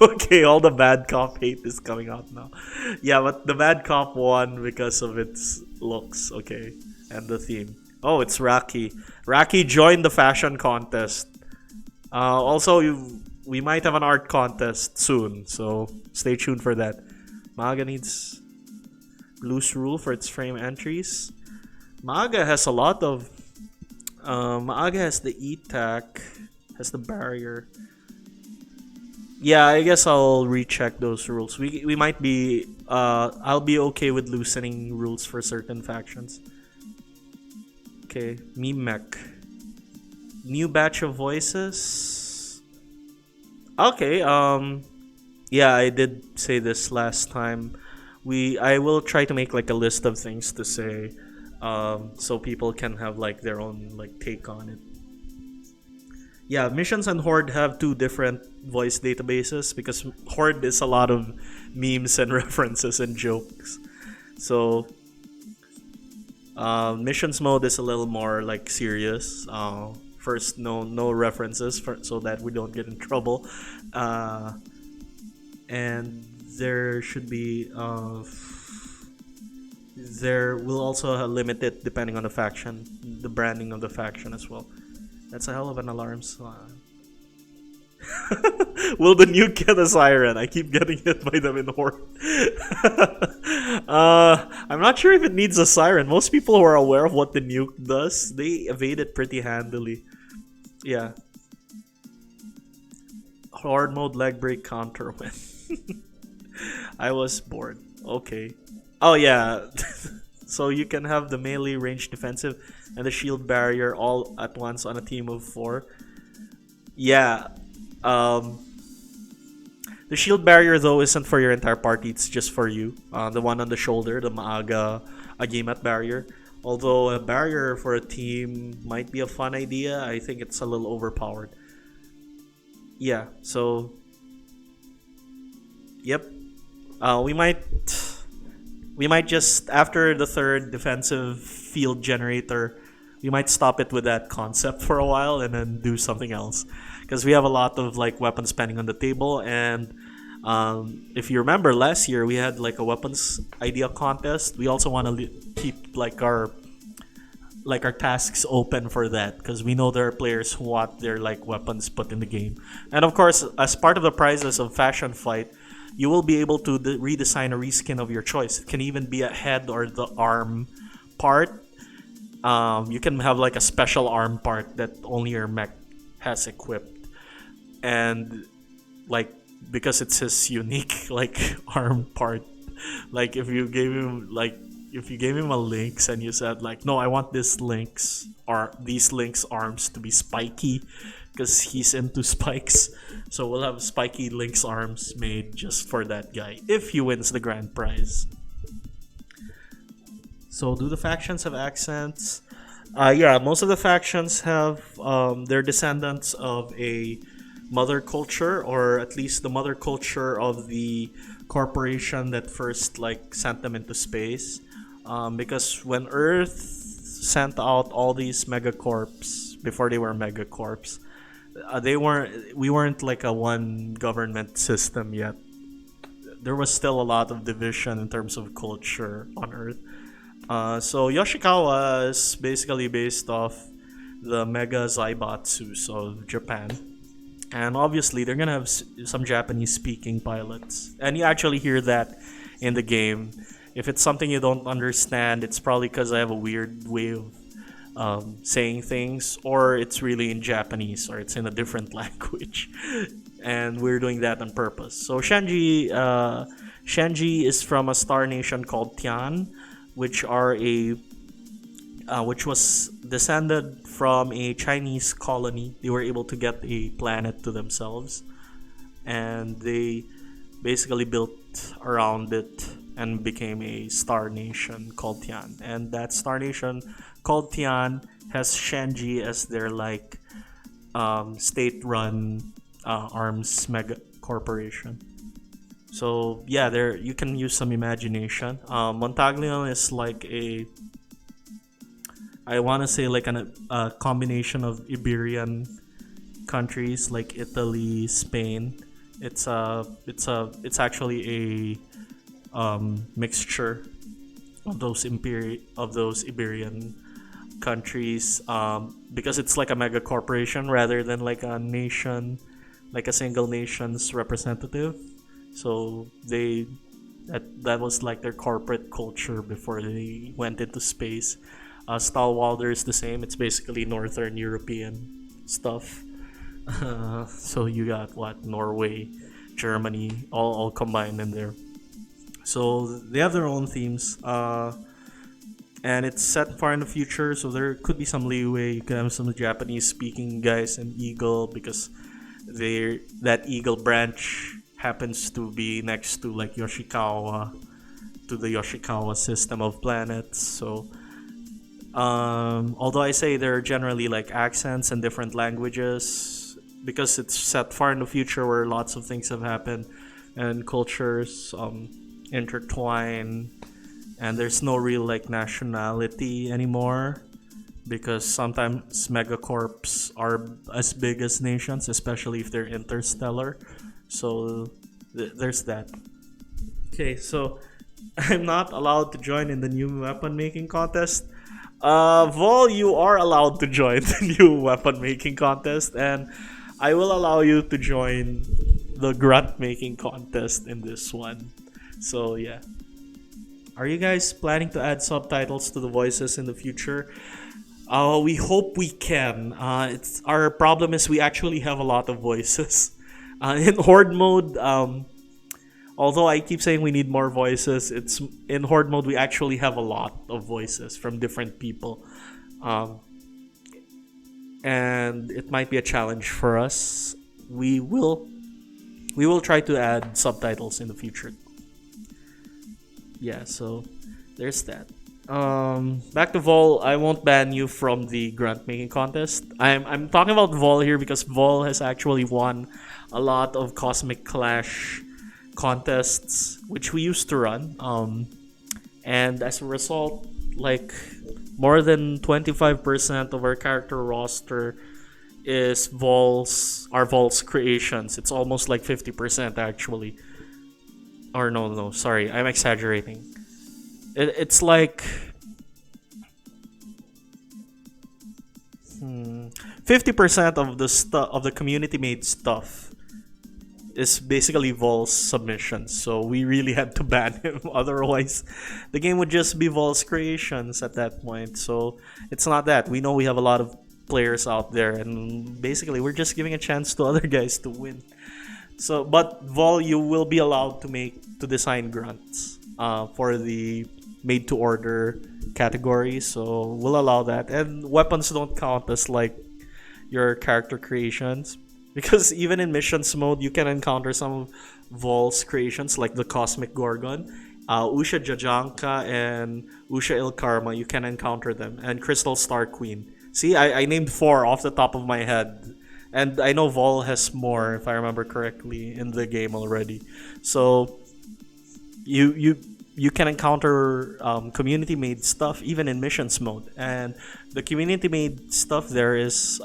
Okay, all the bad cop hate is coming out now. Yeah, but the bad cop won because of its looks, okay, and the theme. Oh, it's Raki. Raki joined the fashion contest. Also, we might have an art contest soon, so stay tuned for that. Maga needs loose rule for its frame entries. Maga has a lot of. Maga has the E-Tac, has the barrier. Yeah, I guess I'll recheck those rules. We might be. I'll be okay with loosening rules for certain factions. Okay, meme mech. New batch of voices. Okay. Yeah, I did say this last time. I will try to make like a list of things to say, so people can have like their own like take on it. Yeah, Missions and Horde have two different voice databases because Horde is a lot of memes and references and jokes. So Missions mode is a little more like serious. First, no references so that we don't get in trouble. And there should be there will also limit it depending on the faction, the branding of the faction as well. That's a hell of an alarm sign. Will the nuke get a siren? I keep getting hit by them in Horde. I'm not sure if it needs a siren. Most people who are aware of what the nuke does, they evade it pretty handily. Yeah. Horde mode leg break counter win. I was bored. Okay. Oh yeah. So you can have the melee range defensive and the shield barrier all at once on a team of 4. Yeah. The shield barrier though isn't for your entire party, it's just for you. The one on the shoulder, the Maaga Agimat barrier. Although a barrier for a team might be a fun idea, I think it's a little overpowered. Yeah, so yep. We might just after the third defensive field generator, we might stop it with that concept for a while and then do something else, because we have a lot of like weapon spending on the table. And if you remember last year, we had like a weapons idea contest. We also want to keep like our tasks open for that, because we know there are players who want their like weapons put in the game. And of course, as part of the prizes of Fashion Fight, you will be able to redesign a reskin of your choice. It can even be a head or the arm part. You can have like a special arm part that only your mech has equipped, and like because it's his unique like arm part. Like if you gave him a Lynx and you said like, no, I want these Lynx arms to be spiky because he's into spikes. So we'll have spiky Lynx arms made just for that guy if he wins the grand prize. So do the factions have accents? Yeah, most of the factions have they're descendants of a mother culture, or at least the mother culture of the corporation that first like sent them into space. Because when Earth sent out all these megacorps before they were megacorps, We weren't like a one government system yet. There was still a lot of division in terms of culture on Earth. So Yoshikawa is basically based off the Mega Zaibatsus of Japan. And obviously, they're gonna have some Japanese speaking pilots. And you actually hear that in the game. If it's something you don't understand, it's probably because I have a weird way of saying things, or it's really in Japanese, or it's in a different language. And we're doing that on purpose. So Shenji is from a star nation called Tian, which are a which was descended from a Chinese colony. They were able to get a planet to themselves, and they basically built around it and became a star nation called Tian. And that star nation called Tian has Shenji as their like state-run arms mega corporation. So yeah, there you can use some imagination. Montaglion is like I want to say like a combination of Iberian countries like Italy, Spain. It's actually a mixture of those Iberian countries, because it's like a mega corporation rather than like a nation, like a single nation's representative. So that was like their corporate culture before they went into space. Stalwalder is the same. It's basically Northern European stuff. So you got what, Norway, Germany, all combined in there. So they have their own themes, and it's set far in the future. So there could be some leeway. You could have some Japanese speaking guys in Eagle, because that Eagle branch happens to be next to like Yoshikawa, to the Yoshikawa system of planets. So although I say there are generally like accents and different languages, because it's set far in the future where lots of things have happened and cultures intertwine, and there's no real like nationality anymore, because sometimes megacorps are as big as nations, especially if they're interstellar. So there's that. Okay, so I'm not allowed to join in the new weapon making contest. Vol, you are allowed to join the new weapon making contest, and I will allow you to join the grunt making contest in this one. So yeah. Are you guys planning to add subtitles to the voices in the future? We hope we can. It's our problem is we actually have a lot of voices. In horde mode, although I keep saying we need more voices, it's in horde mode we actually have a lot of voices from different people, and it might be a challenge for us. We will try to add subtitles in the future. Yeah, so there's that. Back to Vol. I won't ban you from the grunt making contest. I'm talking about Vol here because Vol has actually won a lot of Cosmic Clash contests, which we used to run. And as a result, like more than 25% of our character roster is Vol's creations. It's almost like 50% actually. Or no, sorry, I'm exaggerating. It's like 50% of the community made stuff is basically Vol's submissions. So we really had to ban him. Otherwise, the game would just be Vol's creations at that point. So it's not that. We know we have a lot of players out there, and basically we're just giving a chance to other guys to win. So, but Vol, you will be allowed to design grunts for the made to order category. So we'll allow that, and weapons don't count as like your character creations, because even in missions mode you can encounter some of Vol's creations like the Cosmic Gorgon, Usha Jajanka, and Usha Ilkarma. You can encounter them, and Crystal Star Queen. See, I named 4 off the top of my head. And I know Vol has more, if I remember correctly, in the game already. So you you can encounter community-made stuff even in missions mode, and the community-made stuff there is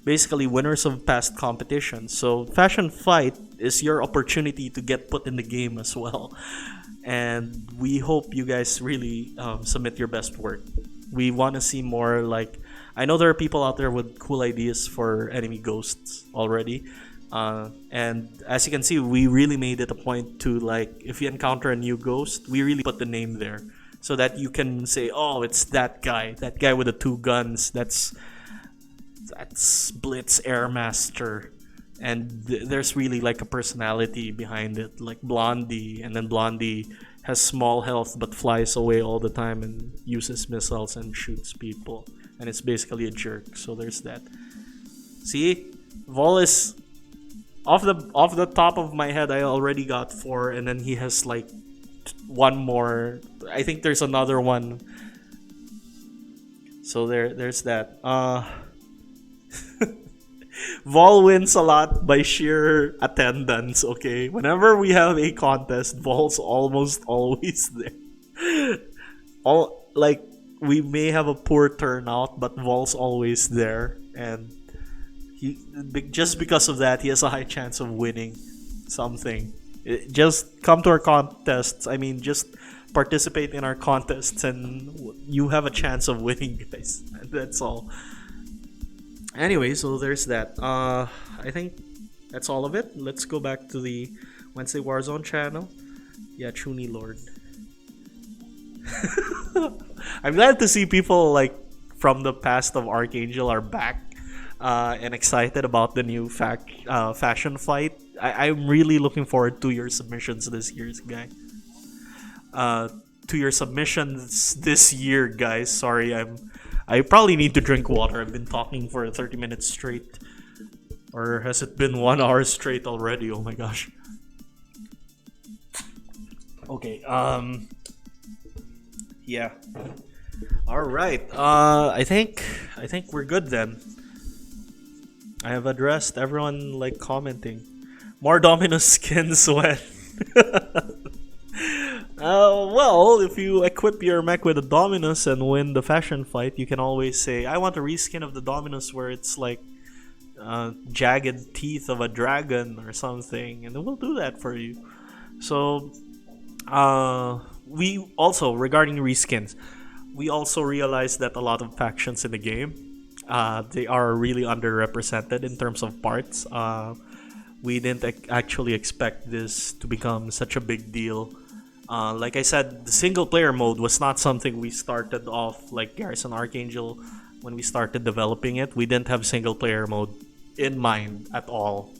basically winners of past competitions. So Fashion Fight is your opportunity to get put in the game as well, and we hope you guys really submit your best work. We want to see more. Like, I know there are people out there with cool ideas for enemy ghosts already. And as you can see, we really made it a point to, like, if you encounter a new ghost, we really put the name there so that you can say, oh, it's that guy with the two guns. That's Blitz Airmaster. And there's really like a personality behind it, like Blondie, and then Blondie has small health but flies away all the time and uses missiles and shoots people, and it's basically a jerk. So there's that. See, Vol is off the top of my head. I already got 4, and then he has like one more. I think there's another one. So there's that. Vol wins a lot by sheer attendance, okay? Whenever we have a contest, Vol's almost always there. Like, we may have a poor turnout, but Vol's always there, and just because of that, he has a high chance of winning something. Just come to our contests. I mean, just participate in our contests, and you have a chance of winning, guys. That's all. Anyway, so there's that. I think that's all of it. Let's go back to the Wednesday Warzone channel. Yeah, Chuni Lord. I'm glad to see people like from the past of Archangel are back and excited about the new fashion fight. I'm really looking forward to your submissions this year, guys. To your submissions this year, guys. Sorry, I probably need to drink water. I've been talking for 30 minutes straight. Or has it been 1 hour straight already? Oh my gosh. Okay, yeah. Alright. I think we're good then. I have addressed everyone like commenting. More Dominus skins when well, if you equip your mech with a Dominus and win the fashion fight, you can always say, I want a reskin of the Dominus where it's like jagged teeth of a dragon or something, and then we'll do that for you. So, we also, regarding reskins, we also realized that a lot of factions in the game, they are really underrepresented in terms of parts. We didn't actually expect this to become such a big deal. Like I said, the single player mode was not something we started off like Garrison Archangel when we started developing it. We didn't have single player mode in mind at all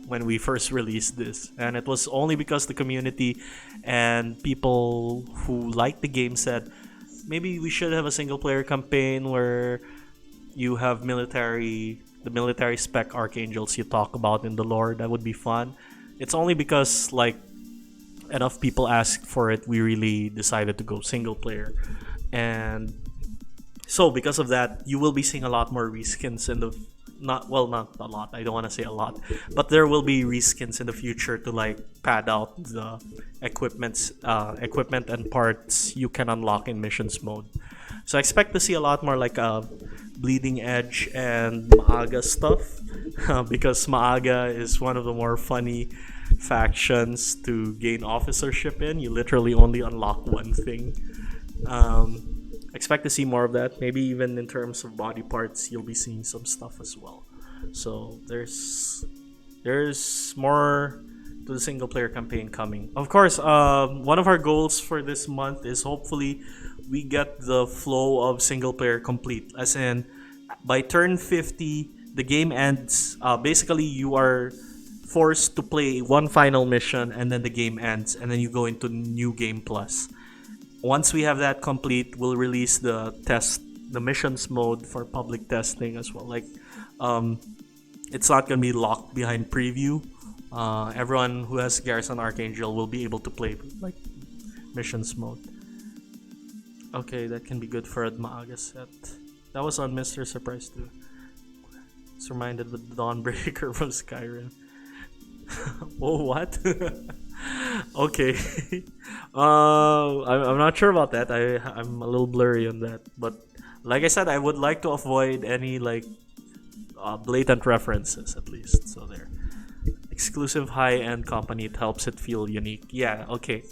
when we first released this, and it was only because the community and people who liked the game said maybe we should have a single player campaign where you have the military spec archangels you talk about in the lore. That would be fun. It's only because like enough people asked for it, we really decided to go single player. And so because of that, you will be seeing a lot more reskins in the not a lot, I don't want to say a lot, but there will be reskins in the future to like pad out the equipment and parts you can unlock in missions mode. So I expect to see a lot more like Bleeding Edge and Maaga stuff because Maaga is one of the more funny factions to gain officership in. You literally only unlock one thing. Expect to see more of that. Maybe even in terms of body parts, you'll be seeing some stuff as well. So there's more to the single player campaign coming. Of course, one of our goals for this month is hopefully we get the flow of single player complete. As in, by turn 50, the game ends. Basically, you are forced to play one final mission and then the game ends, and then you go into new game plus. Once we have that complete, we'll release the missions mode for public testing as well. Like, it's not gonna be locked behind preview. Everyone who has Garrison Archangel will be able to play like missions mode. Okay, that can be good for a Maaga set. That was on Mr. Surprise too. It's reminded with the Dawnbreaker from Skyrim. Oh, what? Okay. I'm not sure about that. I'm a little blurry on that. But like I said, I would like to avoid any like blatant references at least. So there, exclusive high end company. It helps it feel unique. Yeah. Okay.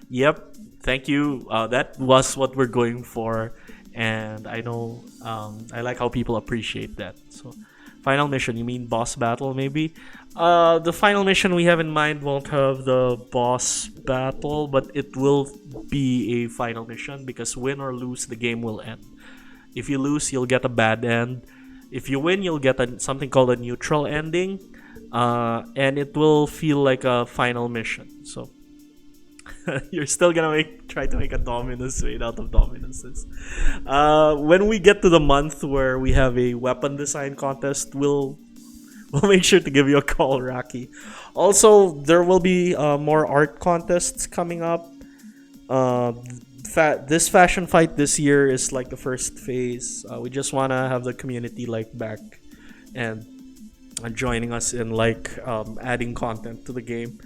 Yep. Thank you. That was what we're going for, and I know I like how people appreciate that. So, final mission. You mean boss battle, maybe? The final mission we have in mind won't have the boss battle, but it will be a final mission because win or lose, the game will end. If you lose, you'll get a bad end. If you win, you'll get something called a neutral ending, and it will feel like a final mission. So you're still gonna try to make a Dominus made out of Dominuses. When we get to the month where we have a weapon design contest, we'll make sure to give you a call, Rocky. Also, there will be more art contests coming up. This fashion fight this year is like the first phase. We just wanna have the community like back and joining us in like adding content to the game.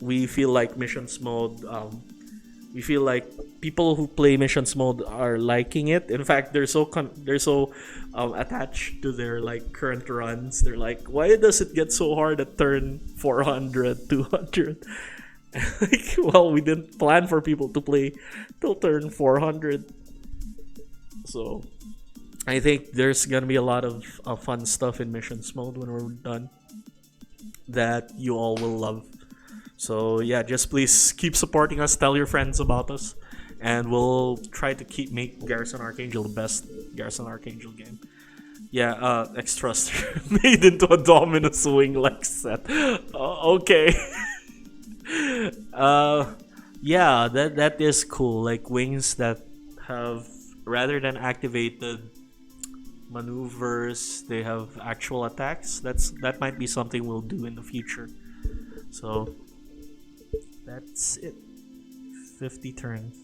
We feel like missions mode. We feel like people who play missions mode are liking it. In fact, they're so attached to their like current runs. They're like, why does it get so hard at turn 400, 200? Like, well, we didn't plan for people to play till turn 400. So I think there's gonna be a lot of fun stuff in missions mode when we're done that you all will love. So yeah, just please keep supporting us. Tell your friends about us, and we'll try to make Garrison Archangel the best Garrison Archangel game. Yeah, X-Thruster made into a Dominus wing like set. Okay. Yeah, that is cool. Like wings that have, rather than activated maneuvers, they have actual attacks. That might be something we'll do in the future. So that's it. 50 turns.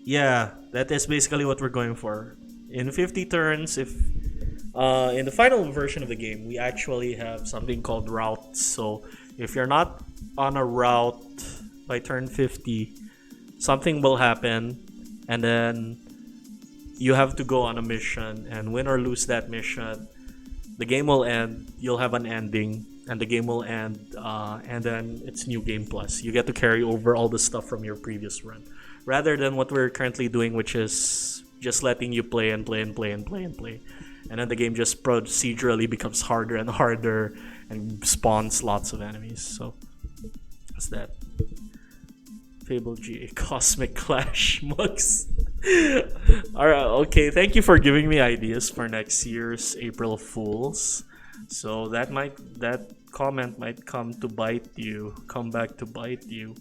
Yeah, that is basically what we're going for. In 50 turns, if in the final version of the game, we actually have something called routes. So if you're not on a route by turn 50, something will happen, and then you have to go on a mission and win or lose that mission. The game will end. You'll have an ending, and the game will end, and then it's new game plus. You get to carry over all the stuff from your previous run, rather than what we're currently doing, which is just letting you play and play and play and play and play, and then the game just procedurally becomes harder and harder and spawns lots of enemies. So that's that. Fable GA Cosmic Clash mugs. Alright, okay, thank you for giving me ideas for next year's April Fools. So that comment might come back to bite you.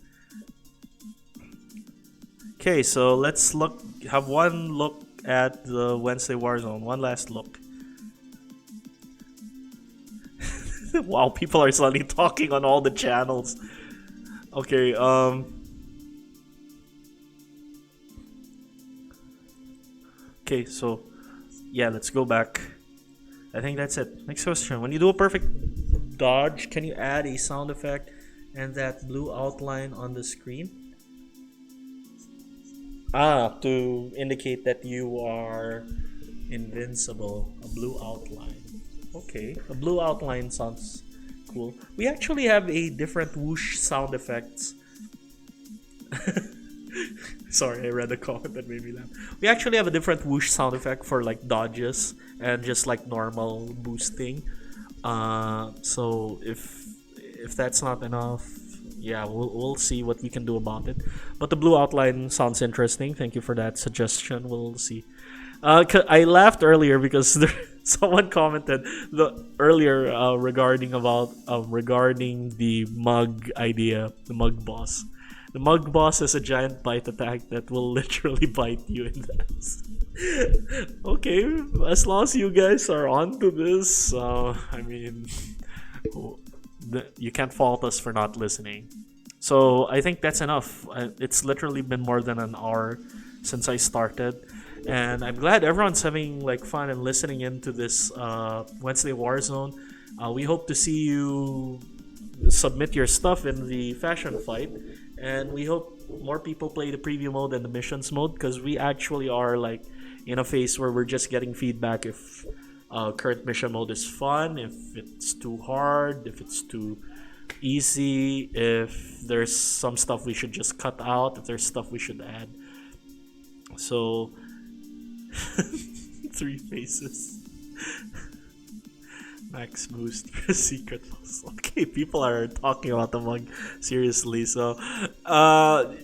Okay, so let's have one look at the Wednesday Warzone. One last look. Wow, people are suddenly talking on all the channels. Okay, okay, so yeah, let's go back. I think that's it. Next question. When you do a perfect dodge, can you add a sound effect and that blue outline on the screen? To indicate that you are invincible. A blue outline. Okay, a blue outline sounds cool. We actually have a different whoosh sound effects. Sorry, I read a comment that made me laugh. We actually have a different whoosh sound effect for like dodges and just like normal boosting. So if that's not enough, yeah, we'll see what we can do about it. But the blue outline sounds interesting. Thank you for that suggestion. We'll see. I laughed earlier because someone commented regarding the mug idea, the mug boss. The mug boss is a giant bite attack that will literally bite you in the ass. Okay, as long as you guys are onto this, I mean, you can't fault us for not listening. So I think that's enough. It's literally been more than an hour since I started, and I'm glad everyone's having like fun and listening into this Wednesday Warzone. We hope to see you submit your stuff in the fashion fight, and we hope more people play the preview mode and the missions mode, because we actually are like in a phase where we're just getting feedback if current mission mode is fun, if it's too hard, if it's too easy, if there's some stuff we should just cut out, if there's stuff we should add. So three faces. Max boost for secret puzzle. Okay, people are talking about the mug seriously. So,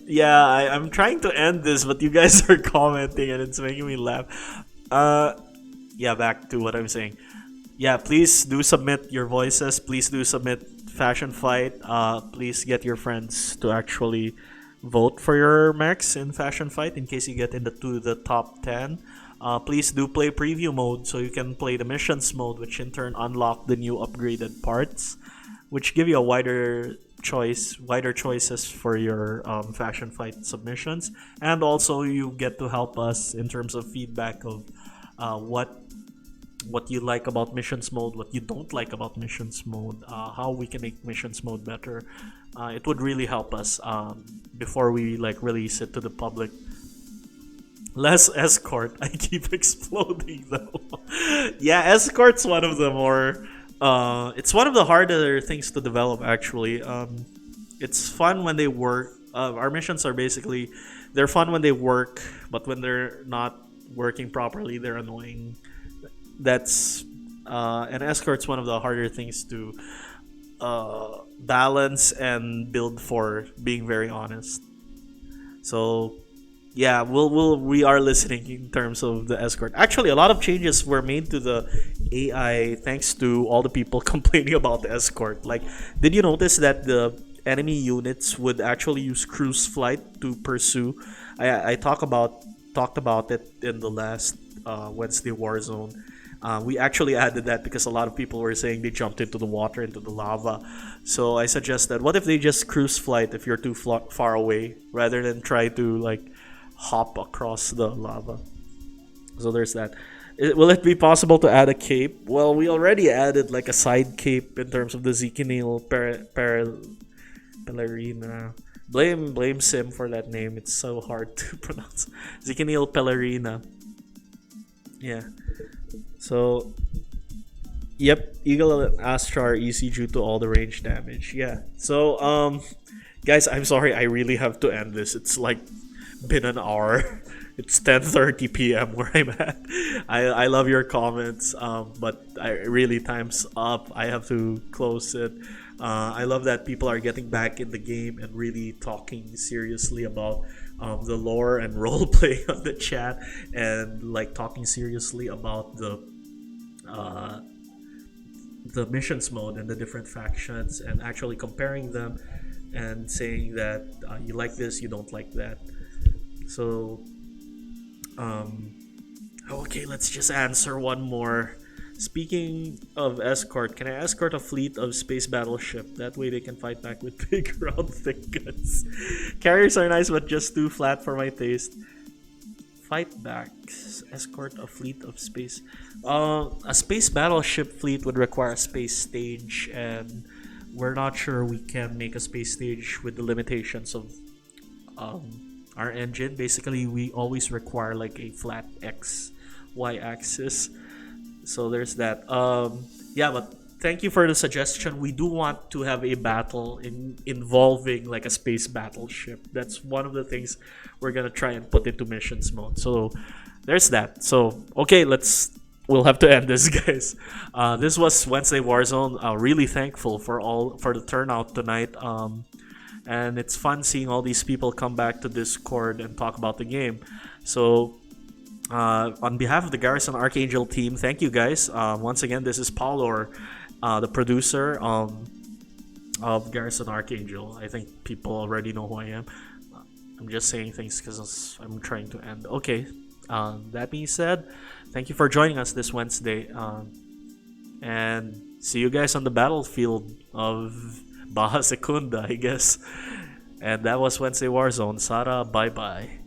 yeah, I'm trying to end this, but you guys are commenting and it's making me laugh. Yeah, back to what I'm saying. Yeah, please do submit your voices. Please do submit fashion fight. Please get your friends to actually vote for your max in fashion fight in case you get into the top 10. Please do play preview mode so you can play the missions mode, which in turn unlock the new upgraded parts, which give you a wider choices for your fashion fight submissions, and also you get to help us in terms of feedback of what you like about missions mode, what you don't like about missions mode, how we can make missions mode better. It would really help us before we like release it to the public. Less escort. I keep exploding though. Yeah, escort's one of the more it's one of the harder things to develop actually. It's fun when they work. Our missions are basically they're fun when they work, but when they're not working properly, they're annoying. That's and escort's one of the harder things to balance and build for, being very honest. So yeah, we are listening in terms of the escort. Actually, a lot of changes were made to the AI thanks to all the people complaining about the escort. Like, did you notice that the enemy units would actually use cruise flight to pursue? I talked about it in the last Wednesday Warzone. We actually added that because a lot of people were saying they jumped into the water, into the lava. So I suggested, what if they just cruise flight if you're too far away, rather than try to like hop across the lava. So there's that. Will it be possible to add a cape? Well, we already added like a side cape in terms of the Zikinil Pellerina. Blame Sim for that name. It's so hard to pronounce. Zikinil Pellerina. Yeah. So, yep, Eagle and Astra are easy due to all the range damage. Yeah. So, guys, I'm sorry. I really have to end this. It's like been an hour. It's 10:30 p.m. where I'm at. I love your comments, but I really time's up. I have to close it. I love that people are getting back in the game and really talking seriously about the lore and roleplay on the chat, and like talking seriously about the missions mode and the different factions, and actually comparing them and saying that you like this, you don't like that. So, okay, let's just answer one more. Speaking of escort, can I escort a fleet of space battleship? That way they can fight back with big, round, thick guns. Carriers are nice, but just too flat for my taste. Fight back. Escort a fleet of space. A space battleship fleet would require a space stage, and we're not sure we can make a space stage with the limitations of our engine. Basically, we always require like a flat y axis. So there's that. Yeah, but thank you for the suggestion. We do want to have a battle involving like a space battleship. That's one of the things we're gonna try and put into missions mode. So there's that. So okay, we'll have to end this, guys. This was Wednesday Warzone. Really thankful for the turnout tonight. And it's fun seeing all these people come back to Discord and talk about the game. So, on behalf of the Garrison Archangel team, thank you guys. Once again, this is Paolo, the producer of Garrison Archangel. I think people already know who I am. I'm just saying things because I'm trying to end. Okay, that being said, thank you for joining us this Wednesday. And see you guys on the battlefield of Baja Secunda, I guess. And that was Wednesday Warzone. Sara, bye bye.